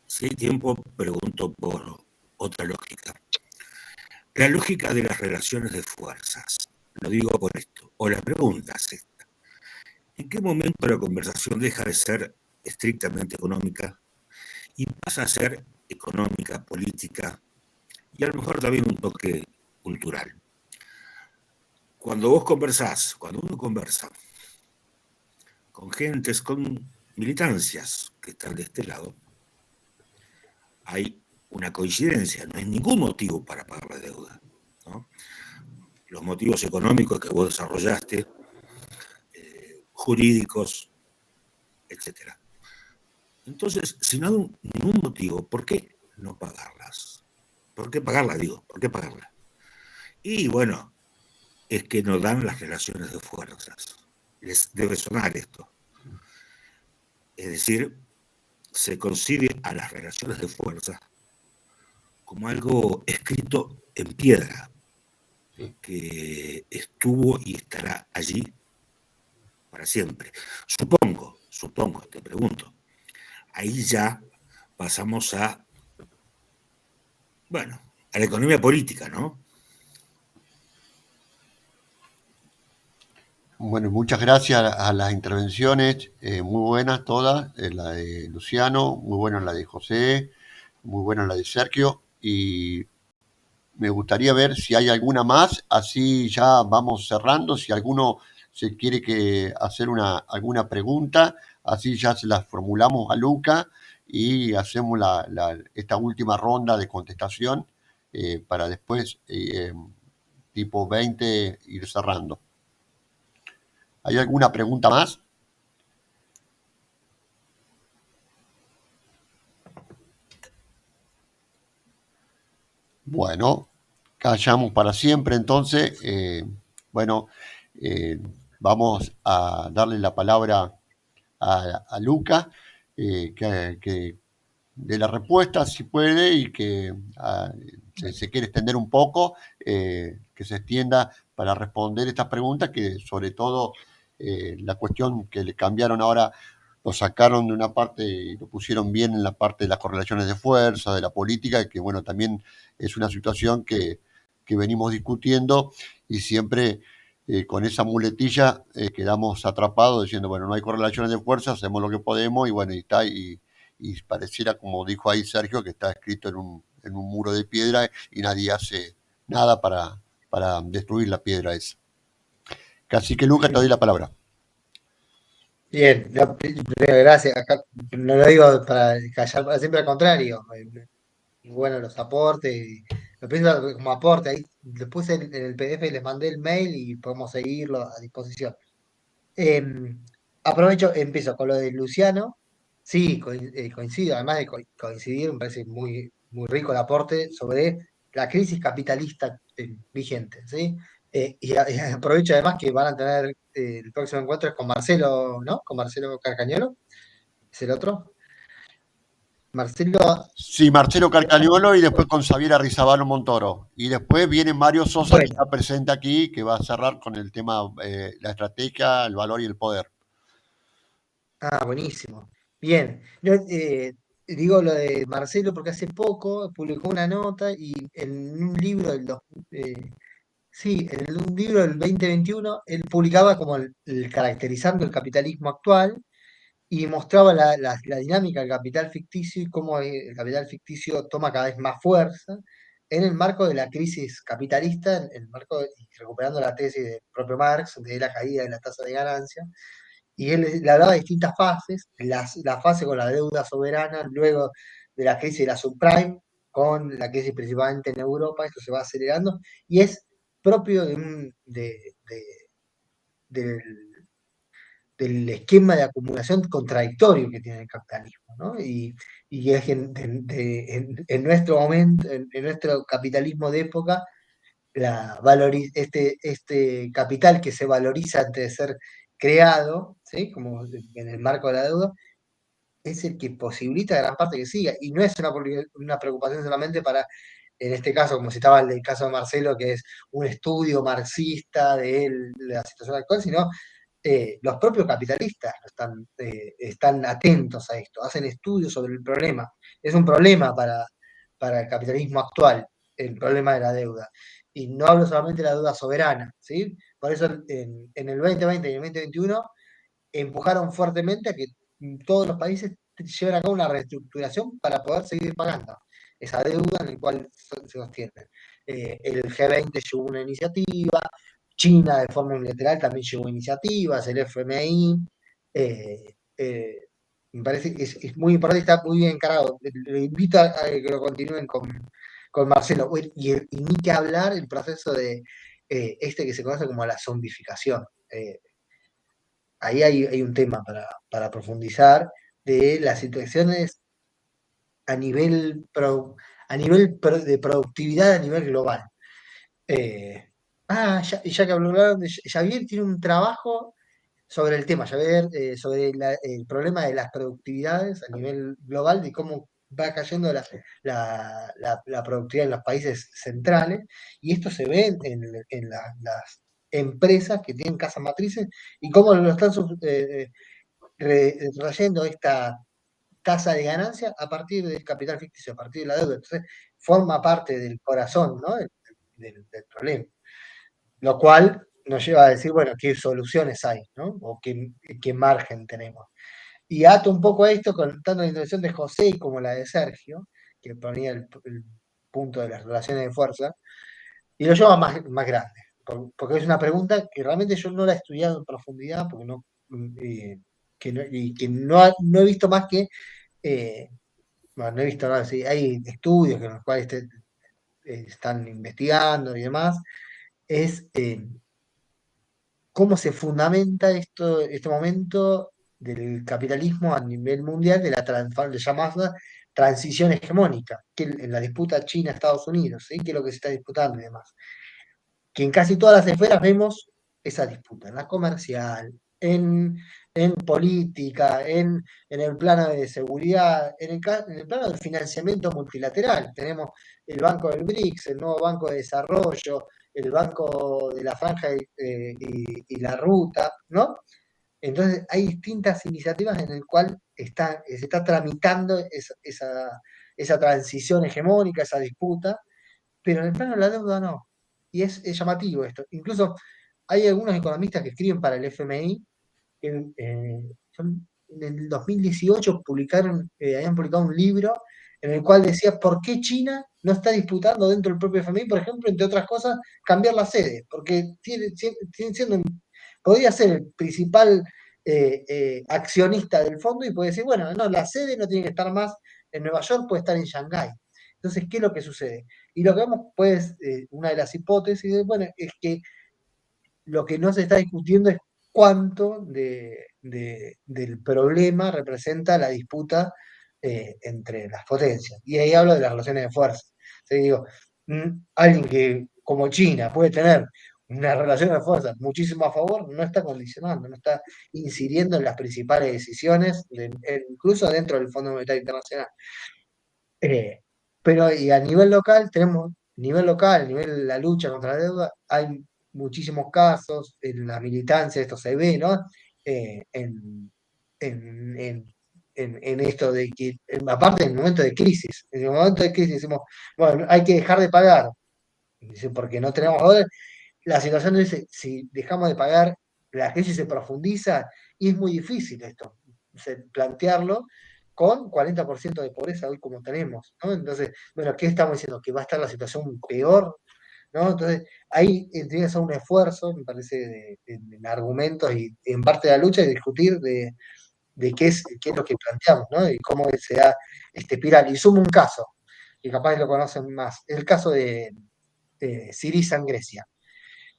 Si hay tiempo, pregunto por otra lógica. La lógica de las relaciones de fuerzas. Lo digo con esto, o la pregunta es esta. ¿En qué momento la conversación deja de ser estrictamente económica y pasa a ser económica, política y a lo mejor también un toque cultural? Cuando uno conversa con gentes, con militancias que están de este lado, hay una coincidencia, no hay ningún motivo para pagar la deuda, ¿no? Los motivos económicos que vos desarrollaste, jurídicos, etc. Entonces, si no hay ningún motivo, ¿por qué no pagarlas? ¿Por qué pagarla, digo? ¿Por qué pagarla? Y bueno, es que nos dan las relaciones de fuerzas. Les debe sonar esto. Es decir, se concibe a las relaciones de fuerza como algo escrito en piedra, que estuvo y estará allí para siempre. Supongo, te pregunto. Ahí ya pasamos a la economía política, ¿no? Bueno, muchas gracias a las intervenciones, muy buenas todas, la de Luciano, muy buena la de José, muy buena la de Sergio, y me gustaría ver si hay alguna más, así ya vamos cerrando, si alguno se quiere hacer alguna pregunta así ya se las formulamos a Luca y hacemos esta última ronda de contestación para después, tipo 20, ir cerrando. ¿Hay alguna pregunta más? Bueno, callamos para siempre entonces. Bueno, vamos a darle la palabra a Luca, que dé la respuesta si puede y que se quiere extender un poco, que se extienda para responder estas preguntas, que sobre todo la cuestión que le cambiaron ahora, lo sacaron de una parte y lo pusieron bien en la parte de las correlaciones de fuerza, de la política, y que bueno, también es una situación que venimos discutiendo y siempre con esa muletilla quedamos atrapados diciendo, bueno, no hay correlaciones de fuerza, hacemos lo que podemos y bueno, y está, y pareciera, como dijo ahí Sergio, que está escrito en un muro de piedra y nadie hace nada para destruir la piedra esa. Así que Lucas, te doy la palabra. Bien, primero, gracias. Acá no lo digo para callar, siempre al contrario. Bueno, los aportes, lo pienso como aporte, ahí les puse en el PDF, les mandé el mail y podemos seguirlo a disposición. Aprovecho, empiezo con lo de Luciano. Sí, coincido, además de coincidir, me parece muy, muy rico el aporte sobre la crisis capitalista vigente, ¿sí? Y aprovecho además que van a tener el próximo encuentro es con Marcelo, ¿no? Con Marcelo Carcañolo, ¿es el otro? Marcelo. Sí, Marcelo Carcañolo y después con Xavier Arrizabalo Montoro. Y después viene Mario Sosa, que está presente aquí, que va a cerrar con el tema la estrategia, el valor y el poder. Ah, buenísimo. Bien. Yo, digo lo de Marcelo porque hace poco publicó una nota y en un libro sí, en un libro del 2021 él publicaba como caracterizando el capitalismo actual y mostraba la dinámica del capital ficticio y cómo el capital ficticio toma cada vez más fuerza en el marco de la crisis capitalista, en el marco y recuperando la tesis del propio Marx de la caída de la tasa de ganancia. Y él le hablaba de distintas fases, la fase con la deuda soberana, luego de la crisis de la subprime, con la crisis principalmente en Europa, esto se va acelerando, y es propio del, del esquema de acumulación contradictorio que tiene el capitalismo, ¿no? Y es que en nuestro momento, en nuestro capitalismo de época, este capital que se valoriza antes de ser creado, ¿sí? Como en el marco de la deuda, es el que posibilita gran parte que siga. Y no es una preocupación solamente para, en este caso, como citaba el caso de Marcelo, que es un estudio marxista de la situación actual, sino los propios capitalistas están atentos a esto, hacen estudios sobre el problema. Es un problema para el capitalismo actual, el problema de la deuda. Y no hablo solamente de la deuda soberana, ¿sí? Por eso en el 2020 y el 2021 empujaron fuertemente a que todos los países lleven a cabo una reestructuración para poder seguir pagando esa deuda en la cual se sostienen. El G20 llevó una iniciativa, China de forma unilateral también llevó iniciativas, el FMI. Me parece que es muy importante, está muy bien encarado. Le invito a que lo continúen con Marcelo. Y ni que hablar el proceso de este que se conoce como la zombificación. Ahí hay un tema para profundizar de las situaciones a nivel, de productividad a nivel global. Ya que hablaron de Javier, tiene un trabajo sobre el tema, Javier, sobre el problema de las productividades a nivel global, de cómo va cayendo la productividad en los países centrales, y esto se ve en las empresas que tienen casas matrices y cómo lo están trayendo esta tasa de ganancia a partir del capital ficticio, a partir de la deuda. Entonces, forma parte del corazón, ¿no? del problema. Lo cual nos lleva a decir, bueno, qué soluciones hay, ¿no? O qué margen tenemos. Y ato un poco a esto con tanto la intervención de José como la de Sergio, que ponía el punto de las relaciones de fuerza, y lo lleva más grande, porque es una pregunta que realmente yo no la he estudiado en profundidad, porque no, no he visto más que, bueno, no he visto nada, sí, hay estudios en los cuales están investigando y demás, es cómo se fundamenta este momento del capitalismo a nivel mundial de la llamada transición hegemónica, que en la disputa China-Estados Unidos, ¿sí? Que es lo que se está disputando y demás. Que en casi todas las esferas vemos esa disputa, en la comercial, en política, en el plano de seguridad, en el plano del financiamiento multilateral. Tenemos el Banco del BRICS, el nuevo Banco de Desarrollo, el Banco de la Franja y la Ruta, ¿no? Entonces hay distintas iniciativas en las cuales se está tramitando esa transición hegemónica, esa disputa, pero en el plano de la deuda no. Y es llamativo esto. Incluso hay algunos economistas que escriben para el FMI que en el 2018 habían publicado un libro en el cual decía por qué China no está disputando dentro del propio FMI, por ejemplo, entre otras cosas, cambiar la sede, porque podría ser el principal accionista del fondo y puede decir, bueno, no, la sede no tiene que estar más en Nueva York, puede estar en Shanghái. Entonces, ¿qué es lo que sucede? Y lo que vemos, pues, una de las hipótesis, bueno, es que lo que no se está discutiendo es cuánto del problema representa la disputa entre las potencias. Y ahí hablo de las relaciones de fuerza. O sea, digo, alguien que como China puede tener una relación de fuerza muchísimo a favor, no está condicionando, no está incidiendo en las principales decisiones, incluso dentro del Fondo Monetario Internacional. Pero y a nivel local, a nivel de la lucha contra la deuda, hay muchísimos casos, en la militancia esto se ve, ¿no? En, en, en, en esto de que, aparte en el momento de crisis, en el momento de crisis decimos, bueno, hay que dejar de pagar, porque no tenemos dólares, la situación es, si dejamos de pagar, la crisis se profundiza y es muy difícil esto, plantearlo con 40% de pobreza hoy como tenemos, ¿no? Entonces, bueno, ¿qué estamos diciendo? ¿Que va a estar la situación peor? ¿No? Entonces, ahí tiene que ser un esfuerzo, me parece, en argumentos y en parte de la lucha y discutir de qué es lo que planteamos, ¿no? Y cómo se da este espiral. Y sumo un caso, que capaz lo conocen más, el caso de Syriza en Grecia.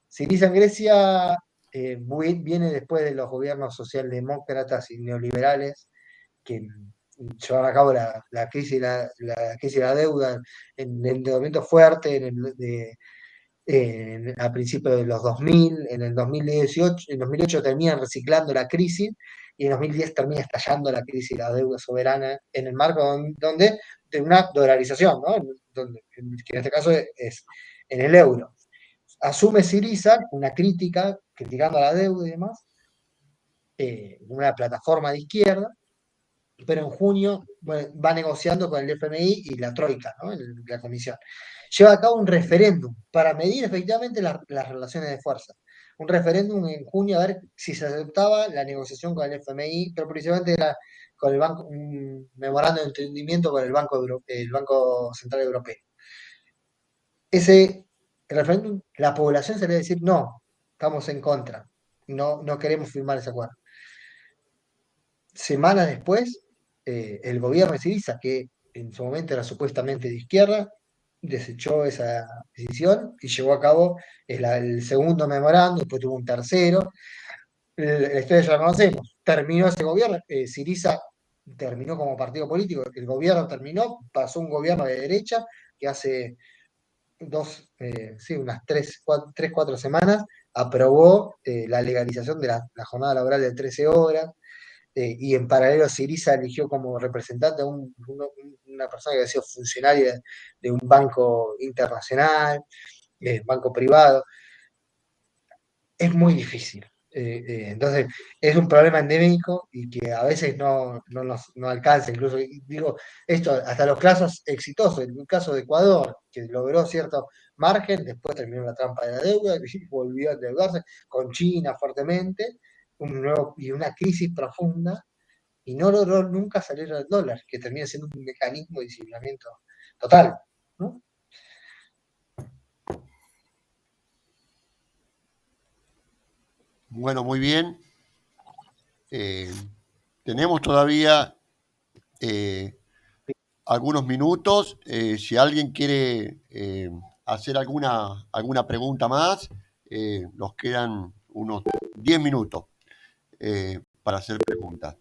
Syriza en Grecia viene después de los gobiernos socialdemócratas y neoliberales que llevaron a cabo la crisis, crisis de la deuda en el endeudamiento fuerte a principios de los 2000, en el 2018, en 2008 terminan reciclando la crisis y en 2010 termina estallando la crisis de la deuda soberana en el marco de una dolarización, ¿no? Que en este caso es en el euro. Asume Syriza una crítica, criticando a la deuda y demás, una plataforma de izquierda, pero en junio va negociando con el FMI y la Troika, ¿no? La Comisión. Lleva a cabo un referéndum para medir efectivamente las relaciones de fuerza. Un referéndum en junio a ver si se aceptaba la negociación con el FMI, pero principalmente era con el banco, un memorando de entendimiento con el Banco Central Europeo. Ese referéndum, la población se le va a decir no, estamos en contra, no queremos firmar ese acuerdo. Semanas después, el gobierno de Syriza, que en su momento era supuestamente de izquierda, desechó esa decisión y llevó a cabo el segundo memorándum, después tuvo un tercero. La historia ya la conocemos. Terminó ese gobierno, Syriza terminó como partido político, el gobierno terminó, pasó un gobierno de derecha que hace unas 3-4 semanas aprobó la legalización de la jornada laboral de 13 horas. Y en paralelo Syriza eligió como representante a una persona que había sido funcionaria de un banco internacional, banco privado. Es muy difícil. Entonces, es un problema endémico y que a veces no alcanza. Incluso, digo, esto, hasta los casos exitosos, el caso de Ecuador, que logró cierto margen, después terminó la trampa de la deuda y volvió a endeudarse con China fuertemente, y una crisis profunda y no logró nunca salir al dólar, que termina siendo un mecanismo de disciplinamiento total, ¿no? Bueno, muy bien. tenemos todavía algunos minutos. Si alguien quiere hacer alguna pregunta más, nos quedan unos 10 minutos para hacer preguntas.